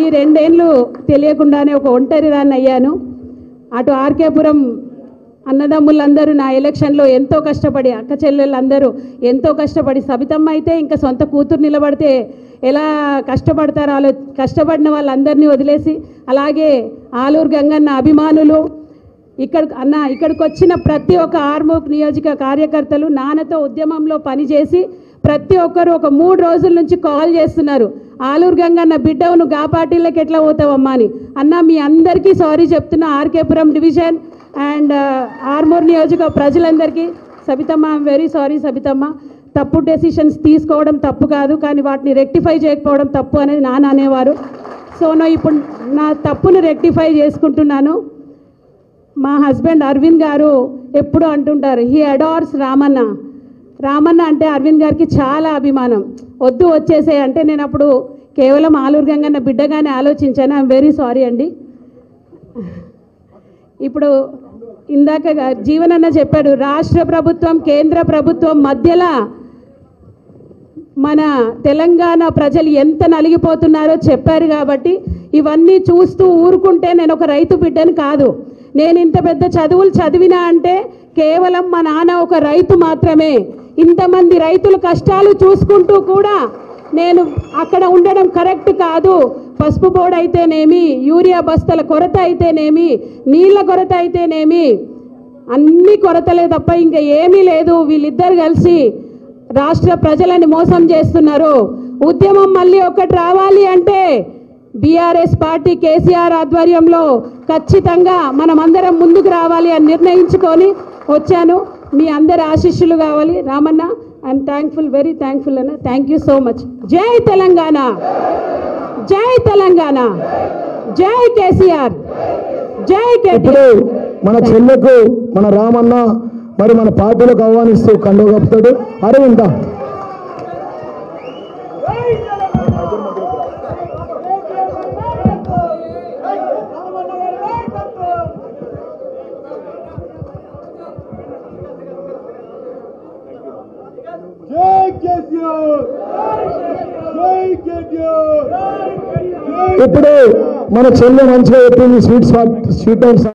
ఈ 2 ఏళ్ళు తెలియకుండానే ఒక ఒంటరి దాన్ని అయ్యాను. అటు ఆర్కేపురం అన్నదమ్ములందరూ నా ఎలక్షన్లో ఎంతో కష్టపడి, అక్క చెల్లెళ్ళందరూ ఎంతో కష్టపడి, సబితమ్మ అయితే ఇంకా సొంత కూతురు నిలబడితే ఎలా కష్టపడతారో కష్టపడిన వాళ్ళందరినీ వదిలేసి, అలాగే ఆలూరు గంగన్న అభిమానులు, ఇక్కడికి వచ్చిన ప్రతి ఒక్క ఆర్మూర్ నియోజక కార్యకర్తలు నాన్నతో ఉద్యమంలో పనిచేసి ప్రతి ఒక్కరు ఒక 3 రోజుల నుంచి కాల్ చేస్తున్నారు. ఆలూరు గంగన్న బిడ్డవు నువ్వు గా పార్టీలోకి ఎట్లా పోతావమ్మా అని. అన్న మీ అందరికీ సారీ చెప్తున్నా, ఆర్కేపురం డివిజన్ అండ్ ఆర్మూర్ నియోజక ప్రజలందరికీ. Sabithamma I'm very sorry Sabithamma, తప్పు డెసిషన్స్ తీసుకోవడం తప్పు కాదు, కానీ వాటిని రెక్టిఫై చేయకపోవడం తప్పు అనేది నాన్న అనేవారు. సో ఇప్పుడు నా తప్పును రెక్టిఫై చేసుకుంటున్నాను. మా హస్బెండ్ అరవింద్ గారు ఎప్పుడు అంటుంటారు, హీ అడార్స్ రామన్న. రామన్న అంటే అరవింద్ గారికి చాలా అభిమానం. వద్దు వచ్చేసే అంటే నేను అప్పుడు కేవలం ఆలూరు గంగన్న బిడ్డగానే ఆలోచించాను. ఐఎమ్ వెరీ సారీ అండి. ఇప్పుడు ఇందాక జీవనన్న చెప్పాడు, రాష్ట్ర ప్రభుత్వం కేంద్ర ప్రభుత్వం మధ్యలో మన తెలంగాణ ప్రజలు ఎంత నలిగిపోతున్నారో చెప్పారు. కాబట్టి ఇవన్నీ చూస్తూ ఊరుకుంటే నేను ఒక రైతు బిడ్డను కాదు. నేను ఇంత పెద్ద చదువులు చదివినా అంటే కేవలం మా నాన్న ఒక రైతు మాత్రమే. ఇంతమంది రైతుల కష్టాలు చూసుకుంటూ కూడా నేను అక్కడ ఉండడం కరెక్ట్ కాదు. పసుపు బోర్డు అయితేనేమి, యూరియా బస్తాల కొరత అయితేనేమి, నీళ్ళ కొరత అయితేనేమి, అన్ని కొరతలే తప్ప ఇంకా ఏమీ లేదు. వీళ్ళిద్దరు కలిసి రాష్ట్ర ప్రజలని మోసం చేస్తున్నారు. ఉద్యమం మళ్ళీ ఒకటి రావాలి అంటే బీఆర్ఎస్ పార్టీ కేసీఆర్ ఆధ్వర్యంలో ఖచ్చితంగా మనమందరం ముందుకు రావాలి అని నిర్ణయించుకొని వచ్చాను. మీ అందరి ఆశీస్సులు కావాలి. Ramanna I'm thankful, very thankful అన్న. Thank you so much. జై తెలంగాణ, జై తెలంగాణ, జై కేసీఆర్, జై కేటీఆర్. మన చెల్లెకు మన రామన్న మరి మన పార్టీలకు ఆహ్వానిస్తూ కండో కప్పుతాడు. అరవింద ఇప్పుడు మన చెల్లె మంచిగా చెప్పింది. Sweet and